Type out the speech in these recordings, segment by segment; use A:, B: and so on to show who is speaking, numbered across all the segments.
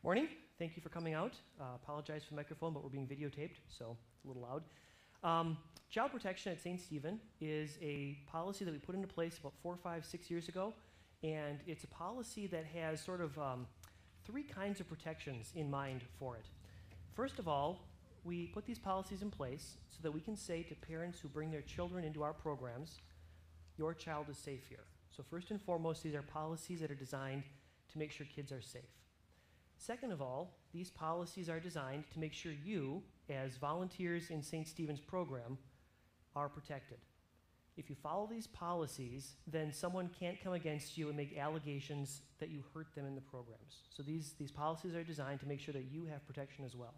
A: Morning. Thank you for coming out. Apologize for the microphone, but we're being videotaped, so it's a little loud. Child protection at St. Stephen is a policy that we put into place about 4, 5, 6 years ago, and it's a policy that has sort of three kinds of protections in mind for it. First of all, we put these policies in place so that we can say to parents who bring their children into our programs, your child is safe here. So first and foremost, these are policies that are designed to make sure kids are safe. Second of all, these policies are designed to make sure you, as volunteers in St. Stephen's program, are protected. If you follow these policies, then someone can't come against you and make allegations that you hurt them in the programs. So these policies are designed to make sure that you have protection as well.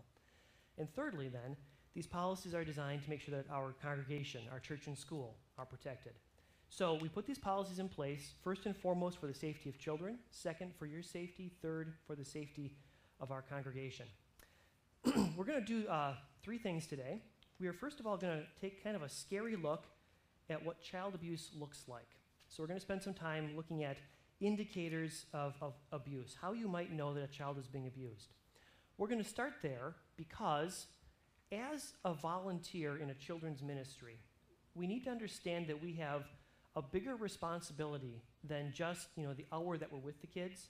A: And thirdly, then, these policies are designed to make sure that our congregation, our church and school, are protected. So we put these policies in place, first and foremost, for the safety of children, second, for your safety, third, for the safety of our congregation. We're going to do three things today. We are, first of all, going to take kind of a scary look at what child abuse looks like. So we're going to spend some time looking at indicators of abuse, how you might know that a child is being abused. We're going to start there because as a volunteer in a children's ministry, we need to understand that we have a bigger responsibility than just, the hour that we're with the kids,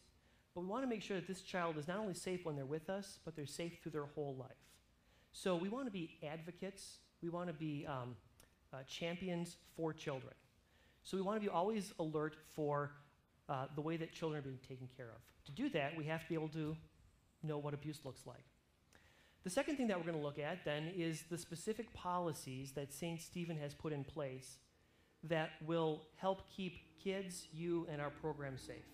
A: but we want to make sure that this child is not only safe when they're with us, but they're safe through their whole life. So we want to be advocates. We want to be champions for children. So we want to be always alert for the way that children are being taken care of. To do that, we have to be able to know what abuse looks like. The second thing that we're going to look at then is the specific policies that St. Stephen has put in place that will help keep kids, you, and our program safe.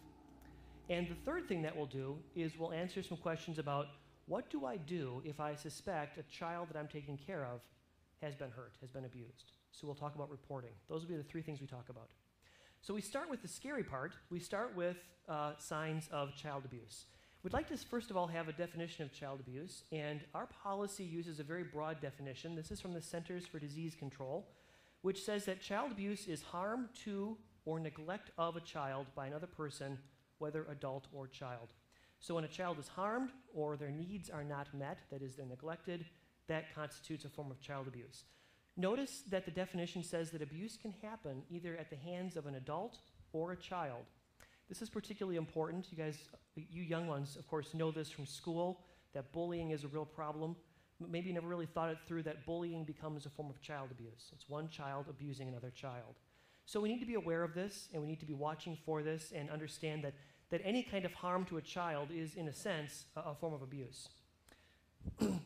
A: And the third thing that we'll do is we'll answer some questions about what do I do if I suspect a child that I'm taking care of has been hurt, has been abused. So we'll talk about reporting. Those will be the three things we talk about. So we start with the scary part. We start with signs of child abuse. We'd like to first of all have a definition of child abuse, and our policy uses a very broad definition. This is from the Centers for Disease Control, which says that child abuse is harm to or neglect of a child by another person, whether adult or child. So when a child is harmed or their needs are not met, that is, they're neglected, that constitutes a form of child abuse. Notice that the definition says that abuse can happen either at the hands of an adult or a child. This is particularly important. You young ones, of course, know this from school, that bullying is a real problem. Maybe you never really thought it through that bullying becomes a form of child abuse. It's one child abusing another child. So we need to be aware of this, and we need to be watching for this and understand that any kind of harm to a child is, in a sense, a form of abuse.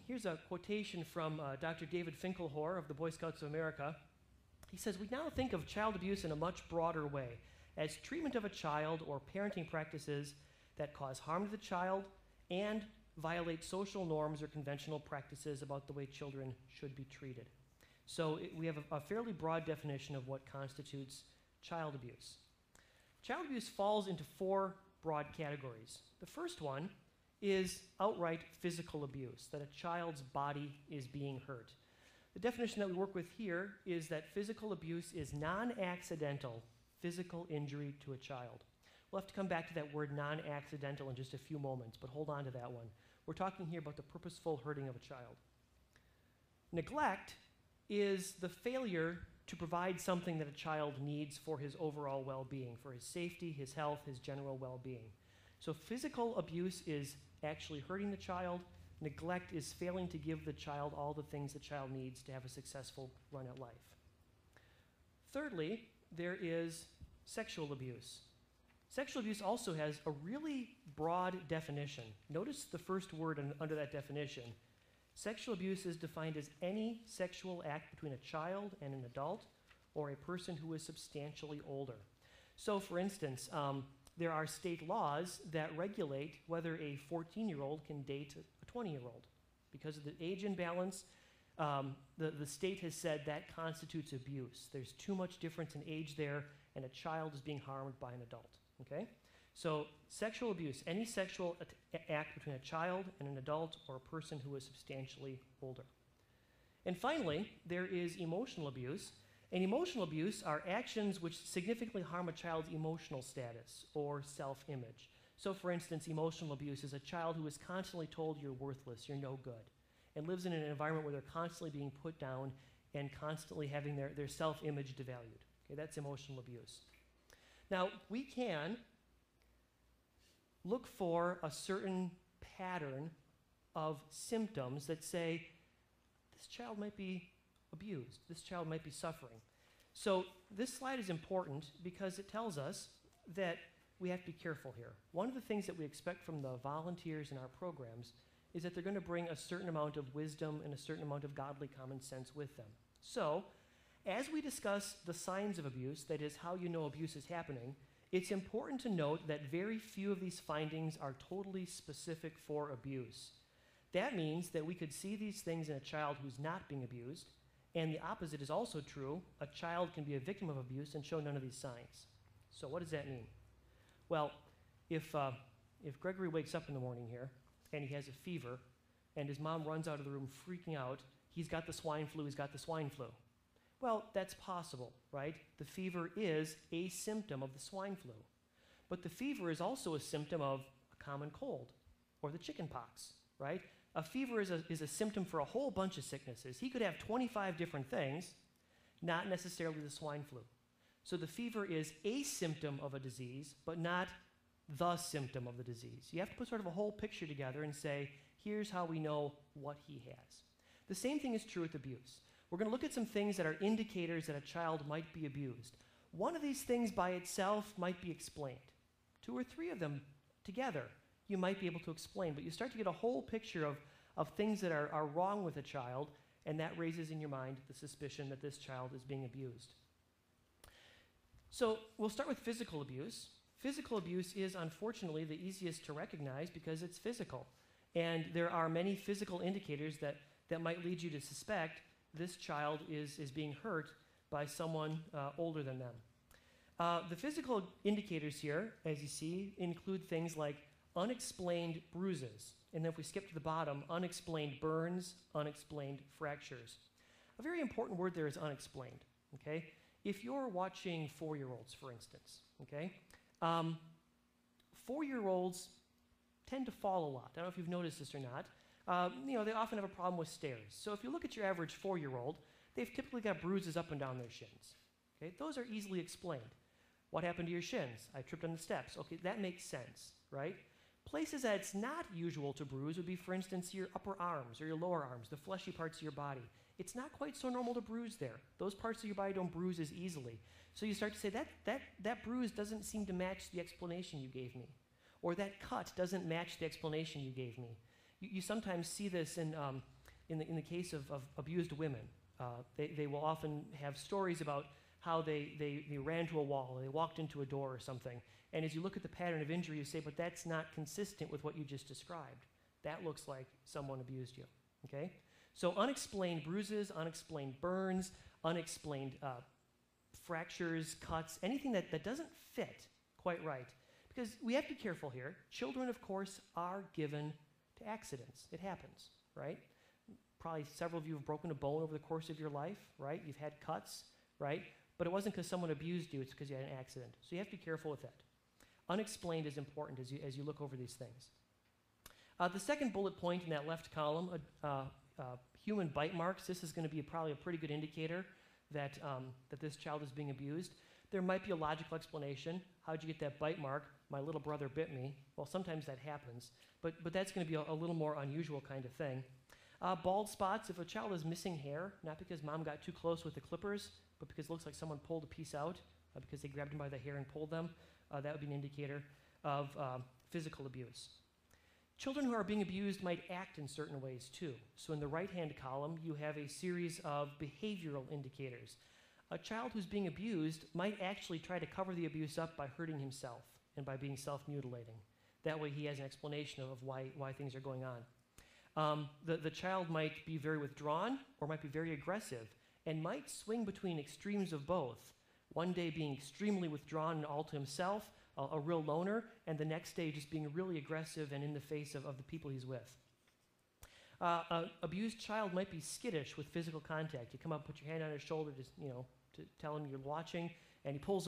A: Here's a quotation from Dr. David Finkelhor of the Boy Scouts of America. He says, "We now think of child abuse in a much broader way, as treatment of a child or parenting practices that cause harm to the child and violate social norms or conventional practices about the way children should be treated." So we have a fairly broad definition of what constitutes child abuse. Child abuse falls into four broad categories. The first one is outright physical abuse, that a child's body is being hurt. The definition that we work with here is that physical abuse is non-accidental physical injury to a child. We'll have to come back to that word non-accidental in just a few moments, but hold on to that one. We're talking here about the purposeful hurting of a child. Neglect is the failure to provide something that a child needs for his overall well-being, for his safety, his health, his general well-being. So physical abuse is actually hurting the child. Neglect is failing to give the child all the things the child needs to have a successful run at life. Thirdly, there is sexual abuse. Sexual abuse also has a really broad definition. Notice the first word under that definition. Sexual abuse is defined as any sexual act between a child and an adult or a person who is substantially older. So, for instance, there are state laws that regulate whether a 14-year-old can date a 20-year-old. Because of the age imbalance, the state has said that constitutes abuse. There's too much difference in age there, and a child is being harmed by an adult. Okay? So sexual abuse, any sexual act between a child and an adult or a person who is substantially older. And finally, there is emotional abuse. And emotional abuse are actions which significantly harm a child's emotional status or self-image. So for instance, emotional abuse is a child who is constantly told you're worthless, you're no good, and lives in an environment where they're constantly being put down and constantly having their self-image devalued. Okay, that's emotional abuse. Now, we can look for a certain pattern of symptoms that say, this child might be abused, this child might be suffering. So this slide is important because it tells us that we have to be careful here. One of the things that we expect from the volunteers in our programs is that they're going to bring a certain amount of wisdom and a certain amount of godly common sense with them. So, as we discuss the signs of abuse, that is how you know abuse is happening, it's important to note that very few of these findings are totally specific for abuse. That means that we could see these things in a child who's not being abused, and the opposite is also true. A child can be a victim of abuse and show none of these signs. So what does that mean? Well, if Gregory wakes up in the morning here, and he has a fever, and his mom runs out of the room freaking out, he's got the swine flu, he's got the swine flu. Well, that's possible, right? The fever is a symptom of the swine flu. But the fever is also a symptom of a common cold or the chicken pox, right? A fever is a symptom for a whole bunch of sicknesses. He could have 25 different things, not necessarily the swine flu. So the fever is a symptom of a disease, but not the symptom of the disease. You have to put sort of a whole picture together and say, here's how we know what he has. The same thing is true with abuse. We're going to look at some things that are indicators that a child might be abused. One of these things by itself might be explained. 2 or 3 of them together you might be able to explain, but you start to get a whole picture of things that are wrong with a child, and that raises in your mind the suspicion that this child is being abused. So we'll start with physical abuse. Physical abuse is unfortunately the easiest to recognize because it's physical, and there are many physical indicators that might lead you to suspect this child is being hurt by someone older than them. The physical indicators here, as you see, include things like unexplained bruises, and then if we skip to the bottom, unexplained burns, unexplained fractures. A very important word there is unexplained, okay? If you're watching 4-year-olds, for instance, okay, 4-year-olds tend to fall a lot. I don't know if you've noticed this or not. They often have a problem with stairs. So if you look at your average 4-year-old, they've typically got bruises up and down their shins. Okay? Those are easily explained. What happened to your shins? I tripped on the steps. Okay, that makes sense, right? Places that it's not usual to bruise would be, for instance, your upper arms or your lower arms, the fleshy parts of your body. It's not quite so normal to bruise there. Those parts of your body don't bruise as easily. So you start to say, that bruise doesn't seem to match the explanation you gave me. Or that cut doesn't match the explanation you gave me. You sometimes see this in the case of abused women. They will often have stories about how they ran to a wall, or they walked into a door or something. And as you look at the pattern of injury, you say, but that's not consistent with what you just described. That looks like someone abused you, okay? So unexplained bruises, unexplained burns, unexplained fractures, cuts, anything that doesn't fit quite right. Because we have to be careful here. Children, of course, are given to accidents. It happens, right? Probably several of you have broken a bone over the course of your life, right? You've had cuts, right? But it wasn't because someone abused you, it's because you had an accident. So you have to be careful with that. Unexplained is important as you look over these things. The second bullet point in that left column, human bite marks. This is going to be probably a pretty good indicator that this child is being abused. There might be a logical explanation. How'd you get that bite mark? My little brother bit me. Well, sometimes that happens, but that's going to be a little more unusual kind of thing. Bald spots, if a child is missing hair, not because mom got too close with the clippers, but because it looks like someone pulled a piece out because they grabbed him by the hair and pulled them, that would be an indicator of physical abuse. Children who are being abused might act in certain ways too. So in the right-hand column, you have a series of behavioral indicators. A child who's being abused might actually try to cover the abuse up by hurting himself and by being self-mutilating. That way he has an explanation of why things are going on. The child might be very withdrawn or might be very aggressive and might swing between extremes of both. One day being extremely withdrawn and all to himself, a real loner, and the next day just being really aggressive and in the face of the people he's with. An abused child might be skittish with physical contact. You come up, put your hand on his shoulder to tell him you're watching, and he pulls